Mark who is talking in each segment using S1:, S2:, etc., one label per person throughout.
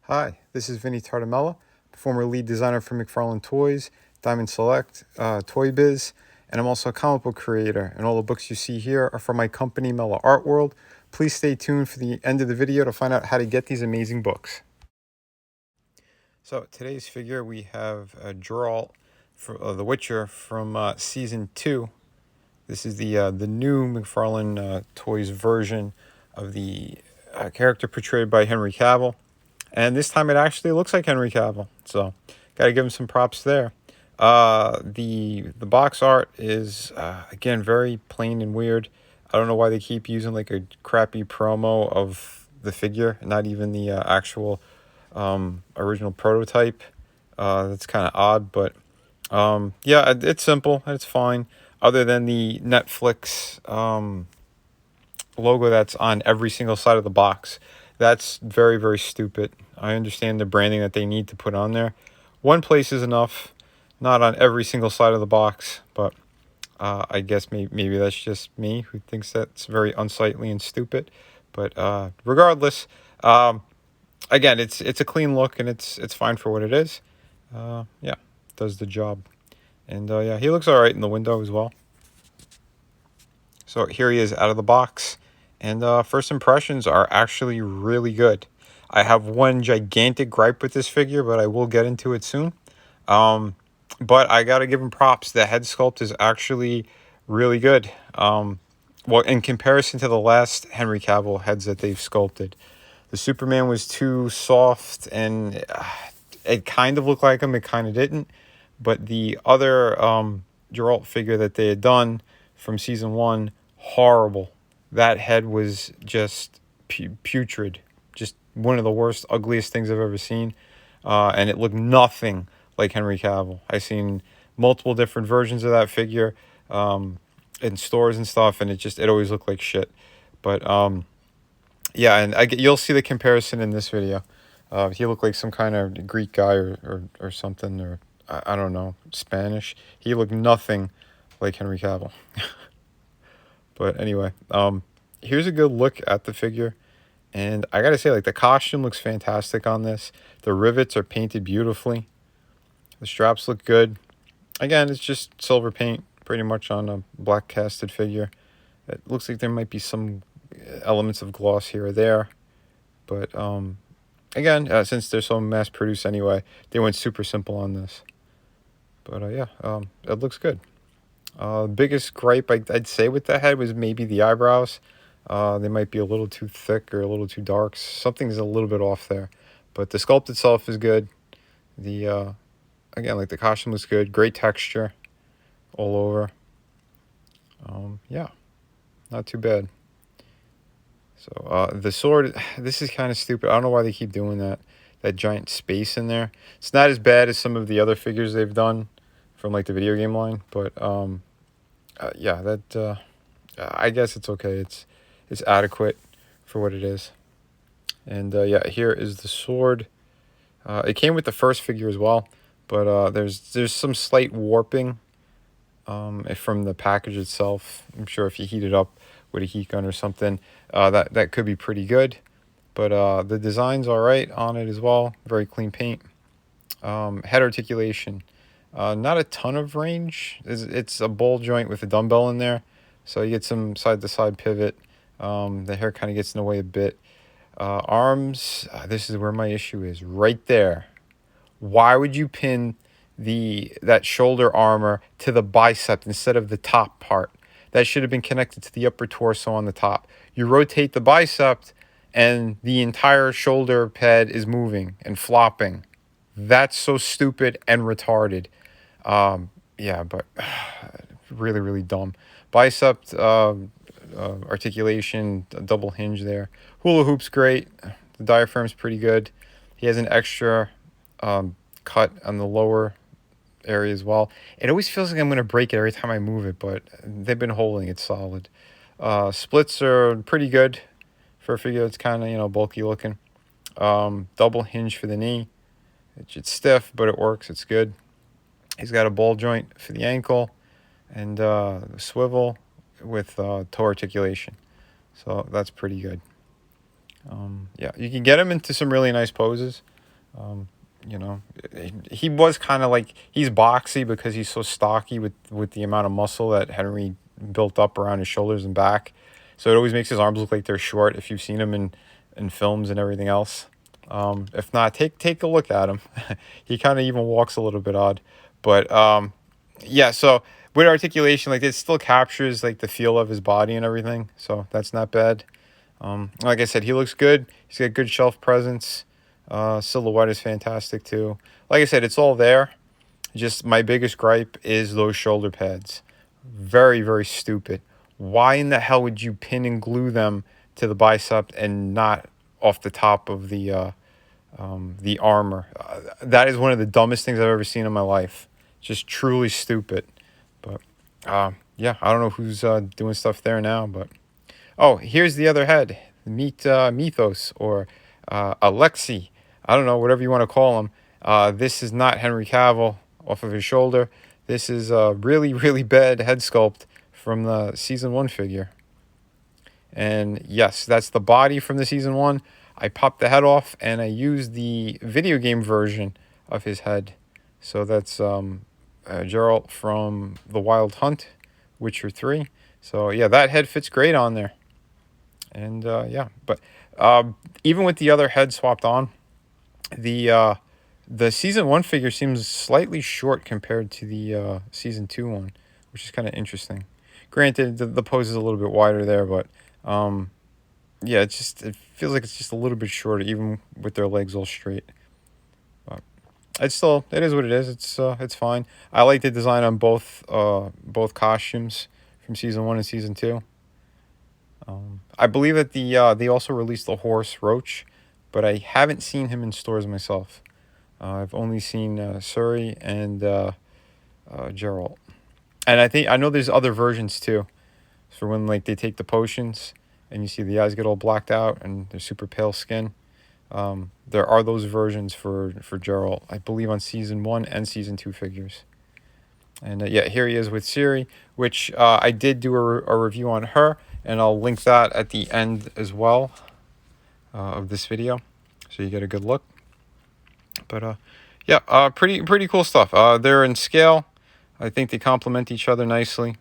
S1: Hi, this is Vinnieart, former lead designer for McFarlane Toys, Diamond Select, Toy Biz, and I'm also a comic book creator. And all the books you see here are from my company, Mellow Art World. Please stay tuned for the end of the video to find out how to get these amazing books. So today's figure, we have Geralt, for The Witcher from Season 2. This is the new McFarlane Toys version of the character portrayed by Henry Cavill. And this time it actually looks like Henry Cavill. So got to give him some props there. The box art is, again, very plain and weird. I don't know why they keep using like a crappy promo of the figure, not even the actual original prototype. That's kind of odd, but yeah, it's simple. It's fine. Other than the Netflix logo that's on every single side of the box. That's very, very stupid. I understand the branding that they need to put on there. One place is enough, not on every single side of the box, but I guess maybe that's just me who thinks that's very unsightly and stupid. But regardless, again, it's a clean look and it's fine for what it is. Yeah, does the job. And yeah, he looks all right in the window as well. So here he is out of the box. And first impressions are actually really good. I have one gigantic gripe with this figure, but I will get into it soon. But I got to give him props. The head sculpt is actually really good. Well, in comparison to the last Henry Cavill heads that they've sculpted. The Superman was too soft, and it kind of looked like him. It kind of didn't. But the other Geralt figure that they had done from Season 1, horrible. That head was just putrid. Just one of the worst, ugliest things I've ever seen. And it looked nothing like Henry Cavill. I've seen multiple different versions of that figure in stores and stuff, and it always looked like shit. But yeah, and you'll see the comparison in this video. He looked like some kind of Greek guy or something, or I don't know, Spanish. He looked nothing like Henry Cavill. But anyway, here's a good look at the figure. And I gotta say, like, the costume looks fantastic on this. The rivets are painted beautifully. The straps look good. Again, it's just silver paint pretty much on a black casted figure. It looks like there might be some elements of gloss here or there. But again, since they're so mass produced anyway, they went super simple on this. But yeah, it looks good. Biggest gripe I'd say with the head was maybe the eyebrows. They might be a little too thick or a little too dark. Something's a little bit off there. But the sculpt itself is good. The again, like, the costume looks good. Great texture all over. Yeah, not too bad. So the sword, this is kind of stupid. I don't know why they keep doing that. That giant space in there. It's not as bad as some of the other figures they've done from like the video game line, but yeah, that I guess it's okay. It's adequate for what it is. And yeah, here is the sword. It came with the first figure as well, but there's some slight warping from the package itself. I'm sure if you heat it up with a heat gun or something, that could be pretty good. But the design's all right on it as well. Very clean paint. Head articulation. Not a ton of range. It's a ball joint with a dumbbell in there, so you get some side-to-side pivot. The hair kind of gets in the way a bit. Arms, this is where my issue is. Right there. Why would you pin that shoulder armor to the bicep instead of the top part? That should have been connected to the upper torso on the top. You rotate the bicep, and the entire shoulder pad is moving and flopping. That's so stupid and retarded. Yeah, but really, really dumb. Bicep articulation, double hinge there. Hula hoop's great. The diaphragm's pretty good. He has an extra cut on the lower area as well. It always feels like I'm going to break it every time I move it, but they've been holding it solid. Splits are pretty good for a figure that's kind of, bulky looking. Double hinge for the knee. It's stiff, but it works. It's good. He's got a ball joint for the ankle and swivel with toe articulation. So that's pretty good. Yeah, you can get him into some really nice poses. You know, he was kind of like, he's boxy because he's so stocky with the amount of muscle that Henry built up around his shoulders and back. So it always makes his arms look like they're short if you've seen him in films and everything else. If not, take a look at him. He kind of even walks a little bit odd, but yeah. So with articulation, like it still captures like the feel of his body and everything. So that's not bad. Like I said, he looks good. He's got good shelf presence. Silhouette is fantastic too. Like I said, it's all there. Just my biggest gripe is those shoulder pads. Very, very stupid. Why in the hell would you pin and glue them to the bicep and not off the top of the armor? That is one of the dumbest things I've ever seen in my life. Just truly stupid. But yeah, I don't know who's doing stuff there now. But oh, here's the other head. Meet Mythos or Alexei. I don't know, whatever you want to call him. This is not Henry Cavill off of his shoulder. This is a really, really bad head sculpt from the season 1 figure. And yes, that's the body from the season 1. I popped the head off and I used the video game version of his head. So that's Geralt from The Wild Hunt, Witcher 3. So yeah, that head fits great on there. And yeah, but even with the other head swapped on, the season 1 figure seems slightly short compared to the season 2 one, which is kind of interesting. Granted, the pose is a little bit wider there, but yeah, it feels like it's just a little bit shorter, even with their legs all straight. But it is what it is. It's fine. I like the design on both costumes from season 1 and season 2. I believe that they also released the horse Roach, but I haven't seen him in stores myself. I've only seen Suri and Geralt, and I know there's other versions too. For when like they take the potions and you see the eyes get all blacked out and they're super pale skin. There are those versions for Geralt, I believe, on season 1 and season 2 figures. And yeah, here he is with Siri, which I did do a review on her, and I'll link that at the end as well of this video, so you get a good look. But yeah, pretty cool stuff. They're in scale. I think they complement each other nicely.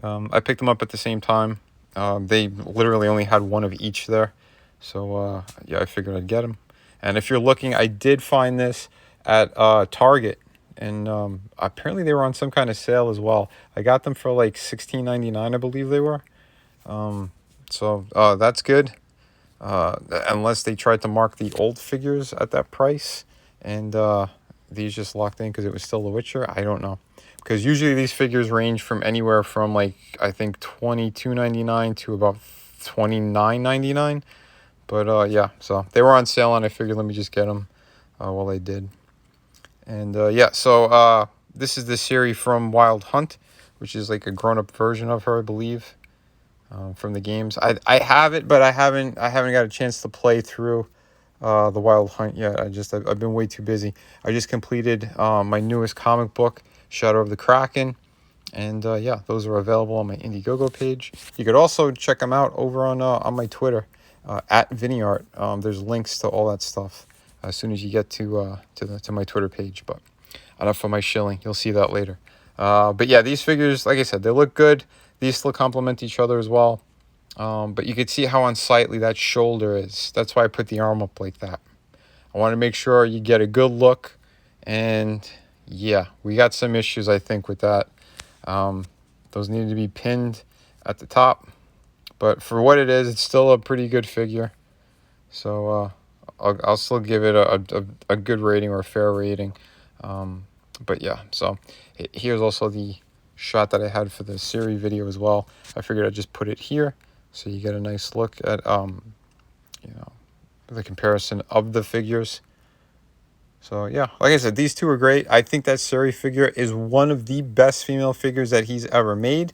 S1: I picked them up at the same time. They literally only had one of each there, so yeah, I figured I'd get them. And if you're looking, I did find this at Target. And apparently they were on some kind of sale as well. I got them for like $16.99, I believe they were. So that's good. Unless they tried to mark the old figures at that price, and these just locked in because it was still The Witcher. I don't know. Because usually these figures range from anywhere from like, I think $22.99 to about $29.99. But yeah, so they were on sale and I figured let me just get them while I did. And yeah, so this is the series from Wild Hunt, which is like a grown-up version of her, I believe, from the games. I have it, but I haven't got a chance to play through the Wild Hunt yet. I've been way too busy. I just completed my newest comic book, Shadow of the Kraken, and yeah, those are available on my Indiegogo page. You could also check them out over on my Twitter at Vinnieart. There's links to all that stuff as soon as you get to my Twitter page. But enough for my shilling. You'll see that later. But yeah, these figures, like I said, they look good. These still complement each other as well. But you can see how unsightly that shoulder is. That's why I put the arm up like that. I want to make sure you get a good look. And yeah, we got some issues, I think, with that. Those need to be pinned at the top. But for what it is, it's still a pretty good figure. So I'll still give it a good rating or a fair rating. But yeah, so here's also the shot that I had for the Siri video as well. I figured I'd just put it here so you get a nice look at you know, the comparison of the figures. So yeah, like I said, these two are great. I think that Suri figure is one of the best female figures that he's ever made.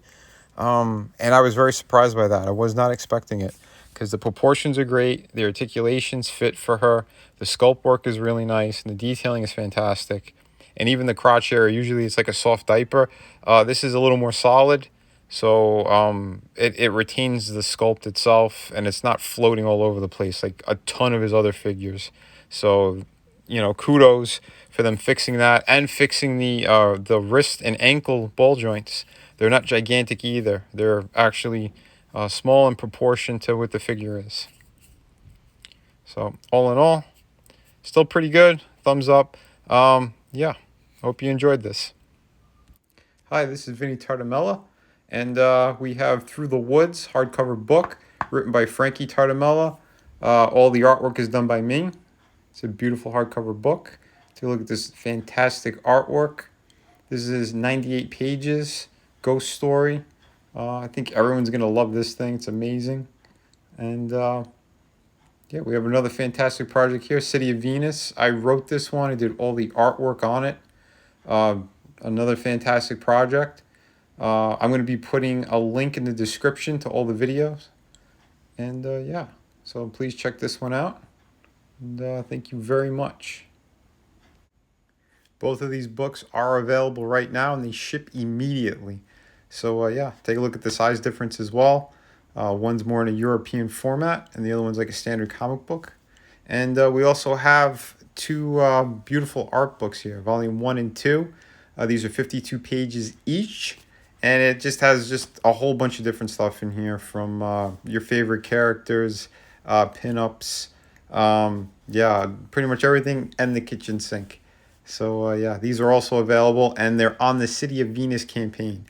S1: And I was very surprised by that. I was not expecting it because the proportions are great. The articulations fit for her. The sculpt work is really nice and the detailing is fantastic. And even the crotch area, usually it's like a soft diaper. This is a little more solid. So it retains the sculpt itself and it's not floating all over the place like a ton of his other figures. So you know, kudos for them fixing that and fixing the wrist and ankle ball joints. They're not gigantic either. They're actually small in proportion to what the figure is. So all in all, still pretty good. Thumbs up. Yeah, hope you enjoyed this. Hi, this is Vinnie Tartamella, and we have Through the Woods hardcover book written by Frankie Tartamella. All the artwork is done by me. It's a beautiful hardcover book. Take a look at this fantastic artwork. This is 98 pages, ghost story. I think everyone's going to love this thing. It's amazing. And yeah, we have another fantastic project here, City of Venus. I wrote this one. I did all the artwork on it. Uh, Another fantastic project. I'm going to be putting a link in the description to all the videos. And yeah, so please check this one out. And thank you very much. Both of these books are available right now and they ship immediately. So yeah, take a look at the size difference as well. One's more in a European format and the other one's like a standard comic book. And we also have two beautiful art books here, volume 1 and 2. These are 52 pages each. And it just has just a whole bunch of different stuff in here, from your favorite characters, pinups, yeah, pretty much everything, and the kitchen sink. So yeah, these are also available, and they're on the City of Venus campaign.